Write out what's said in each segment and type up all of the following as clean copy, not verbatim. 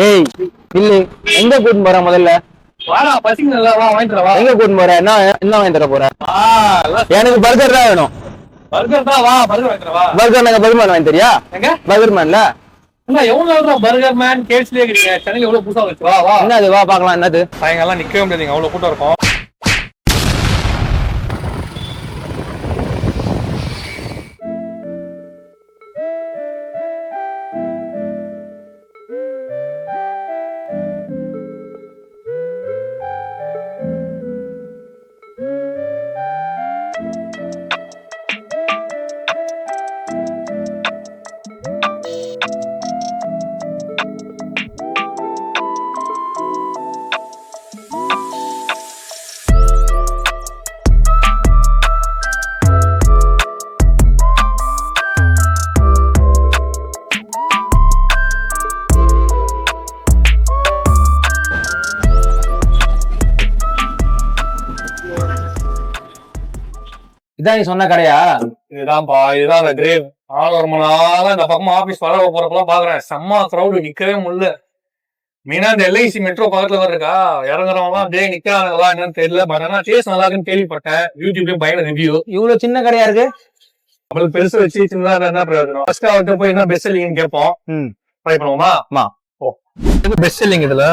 ஏய் இல்ல, எங்க கூட்டிட்டு போற முதல்ல? வாடா பசிங்க நல்லா வா வாங்கிட்டு வா. எங்க கூட்டிட்டு போற? என்ன வாங்கி தர போற? எனக்கு பர்கர் தான் வேணும். பர்கர் தான் வா, பர்கர் வாங்கிட்டு வா. பர்கர் நாங்க பர்கர் மேன் வாங்கி தரியா? எங்க பர்கர் மேன்ல என்ன எவ்வளவு பர்கர் மேன் கேட்ஸ்லயே இருக்கீங்க. சென்னையில எவ்வளவு புதுசா வச்சு வா வா. என்ன அது? வா பாக்கலாம். என்னது? சாயங்காலம் நிக்கவே முடியாதுங்க, அவ்வளவு கூட்டம் இருக்கும். இதான் நீ சொன்ன கடையா? இதுதான்ப்பா, இதுதான் அந்த கிரேவ். ஒரு மணி நாளா இந்த பக்கமா ஆபீஸ் வர போறப்பெல்லாம் பாக்குறேன், செம்ம கிரௌடு, நிக்கவே முடியல. மெயினா இந்த எல்ஐசி மெட்ரோ பக்கத்துல வர இருக்கா, இறங்குறவங்க அப்படியே நிக்கிறாங்களா என்னன்னு தெரியல. பட் ஆனா டேஸ்ட் நல்லா இருக்குன்னு கேள்விப்பட்டேன். யூடியூப்லயும் பயண ரிவ்யூ. இவ்வளவு சின்ன கடையா இருக்கு. நம்மளுக்கு பெருசு வச்சு சின்னதா என்ன பிரயோஜனம்? ஃபர்ஸ்ட் அவர்கிட்ட போய் என்ன பெஸ்ட் செல்லிங்னு கேட்போம். ட்ரை பண்ணுவோமா? பெஸ்ட் செல்லிங் இதுல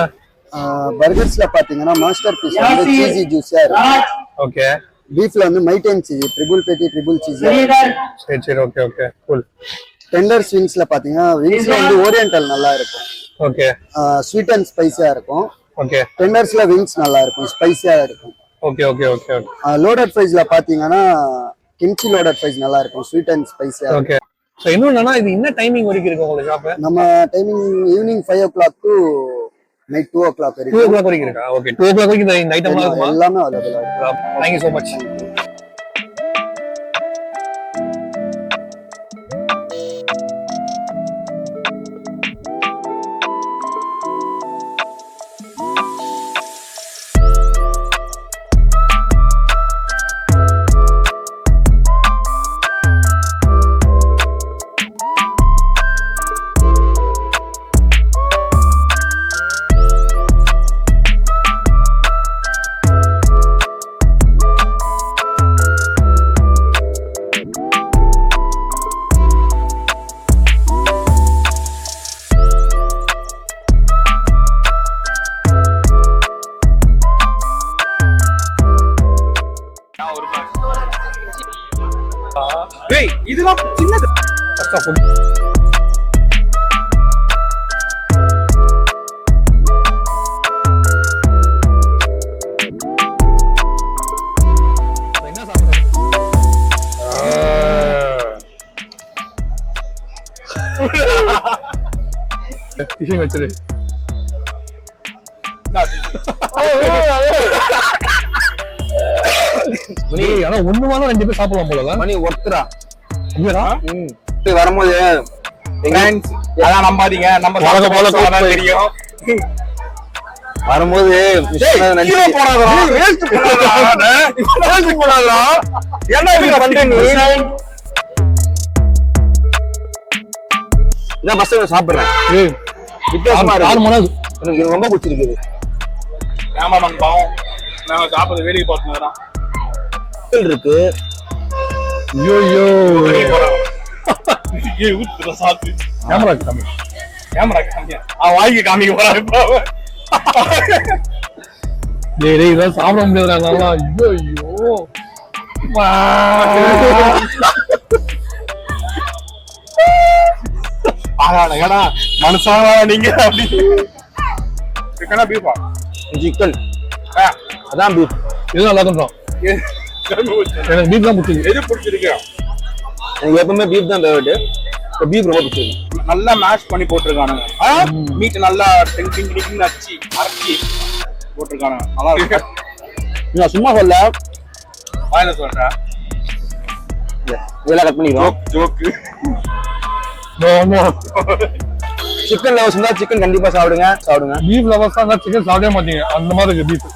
பர்கர்ஸ்ல பாத்தீங்கன்னா மாஸ்டர் பீஸ் வந்து சீசி ஜூஸா இருக்கு. ஓகே. பீஃப்ல வந்து மைட்டன் சீஸ், ட்ரிபிள் பெட்டி, ட்ரிபிள் சீஸ். சரி சரி, ஓகே ஓகே, கூல். டெண்டர் விங்ஸ்ல பாத்தீங்கன்னா விங்ஸ்ல வந்து ஓரியண்டல் நல்லா இருக்கும். ஓகே. ஸ்வீட் அண்ட் ஸ்பைசியா இருக்கும். ஓகே. டெண்டர்ஸ்ல விங்ஸ் நல்லா இருக்கும், ஸ்பைசியா இருக்கும். Okay okay okay okay. Loaded ஃப்ரைஸ்ல பாத்தீங்கன்னா கிம்ச்சி லோடட் ஃப்ரைஸ் நல்லா இருக்கும், ஸ்வீட் அண்ட் ஸ்பைசியா. ஓகே. சோ இன்னொன்னா இது என்ன டைமிங் வரைக்கும் இருக்கு உங்களுக்கு ஷாப்? நம்ம timing evening 5 o'clock to night 2 o'clock வரைக்கும். 2 o'clock வரைக்கும் இருக்கா? ஓகே. 2 o'clock வரைக்கும் இந்த ஐட்டம்லாம் இருக்குமா? எல்லாமே அவைலபிளா இருக்கு. Thank you so much. டேய் இதெல்லாம் சின்னது. என்ன சாப்பிடுற? டிஷிங் வச்சிரு. ஆனா ஒண்ணுமாலும் 2 பேர் சாப்பிடலாம் போல. மணி ஒருத்தரா வரும்போது அதான் நம்பாதீங்க, நம்ம போல தெரியும். வரும்போது சாப்பிடுறேன். எனக்கு ரொம்ப பிடிச்சிருக்குது. நாங்க சாப்பிடுறது வேலைக்கு பார்த்தோம் இருக்கு. வாங்கி காமிக்க போறாரு. சாப்பிட முடியாது. மனுஷாவா நீங்க? சிக்கனா பீஃபா? சிக்கன். அதான் பீஃப். இது நல்லா இருக்கும். எனக்கு பீஃப் தான் பிடிச்சிருக்கு. எது பிடிச்சிருக்கு? எனக்கு எப்பவுமே பீஃப் தான் ஃபேவரட். பீஃப் ரொம்ப பிடிச்சிருக்கு. நல்லா மேஷ் பண்ணி போட்டிருக்கானுங்க. மீட் நல்லா டிங் அரைச்சி போட்டிருக்கானுங்க. நல்லா இருக்கு. நான் சும்மா சொல்ல வாயில சொல்றேன். இதெல்லாம் கட் பண்ணிடுவோம். ஜோக்கு. சிக்கன் லவர்ஸ் இருந்தா சிக்கன் கண்டிப்பா சாப்பிடுங்க. பீஃப் லவர்ஸ் தான் சிக்கன் சாப்பிடவே மாட்டீங்க. அந்த மாதிரி இருக்கு பீஃப்.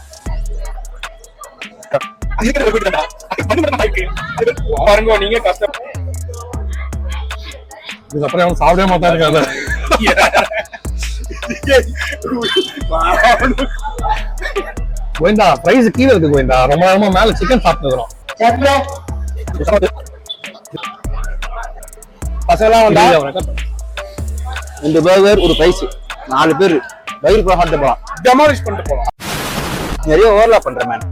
பாருங்க நீங்க கஷ்டம். இதுக்கப்புறம் அவன் சாப்பிடவே மாட்டாருங்க. கோவிந்தா பிரைஸ் கீழே இருக்கு கோவிந்தா. ரொம்ப நேரமா மேல சிக்கன் சாப்பிட்டுக்கிறோம். பசங்களாம் வந்தா இந்த பர்கர் ஒரு பிரைஸ் 4 பேர் வயிறு சாப்பிட்டு போலாம். டெமாலிஷ் பண்ணிட்டு போலாம். நிறைய ஓவர்லாப் பண்ற மேன்.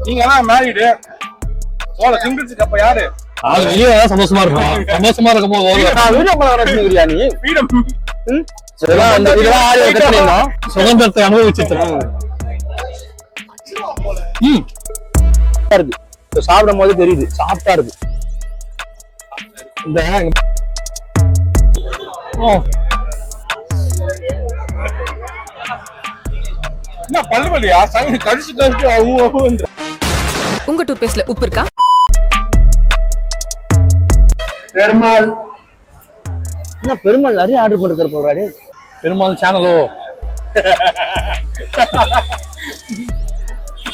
நீங்க எல்லாம் மேரிடு சிங்கிள்ஸுக்கு அப்ப யாரு சந்தோஷமா இருக்கும். சந்தோஷமா இருக்கும் போது நான் வீடியோ பண்ண வரச்சுக்கிறியா நீ? ஃப்ரீடம் இதெல்லாம் ஆடியோ கட் பண்ணிடணும். சுதந்திரத்தை அனுபவிச்சிருக்கேன். இருக்கு. இப்ப சாப்பிடும் போது தெரியுது சாஃப்டா இருக்கு. இந்த என்ன பல்லு வலியா கடிச்சு கடிச்சு அவங்க உங்க டூத் பேஸ்ட்ல உப்பு இருக்கா? பெருமாள் என்ன பெருமாள் நிறைய ஆர்டர் போட்டு போறாரு. பெருமாள் சேனலோ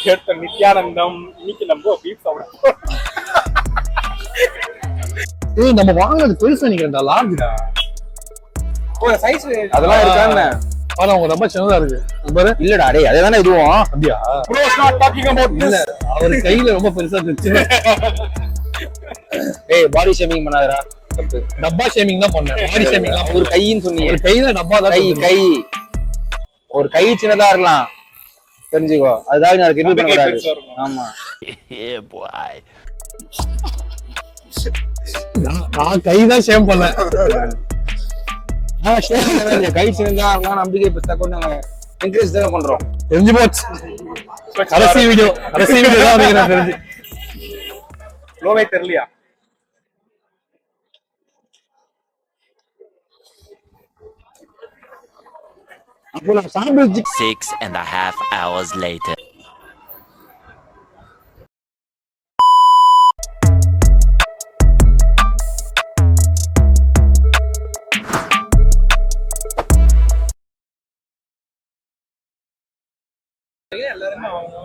கேட்ட நித்யானந்தம் இன்னைக்கு நம்ம பீப் சாப்பிட நம்ம வாங்குறது பெருசு நினைக்கிறேன்டா. லார்ஜ்டா ஒரு சைஸ் அதெல்லாம் இருக்கான்னு ஆனா உங்க ரொம்ப சின்னதா இருக்கு. பாரு இல்லடா டேய் அதேதானே இதுவும். அப்படியா? bro is not talking about இல்ல this. அவர் கையில ரொம்ப பெருசா இருந்துச்சு. ஏய் பாடி ஷேமிங் பண்ணாதடா. தப்பு. டப்பா ஷேமிங் தான் பண்ணேன். பாடி ஷேமிங் தான். ஒரு கையின்னு சொன்னீங்க. ஒரு கையில டப்பா தான். கை ஒரு கை சின்னதா இருக்கலாம் தெரிஞ்சுக்கோ. அதுதான் நான் ரிவ்யூ பண்ண கூடாது. ஆமா நான் கை தான் ஷேம் பண்ணேன். கை சின்னதா இருக்கலாம் நம்பிக்கை பெருசா கொண்டு நாங்க என்கரேஜ் தான் பண்றோம். தெரிஞ்சு போச்சு. கடைசி வீடியோ தான் நினைக்கிறேன் தெரிஞ்சு. லோவே தெரியலையா? அப்போ நான் சாப்பிட்டு 6.5 hours later. எல்லாரும் அவங்க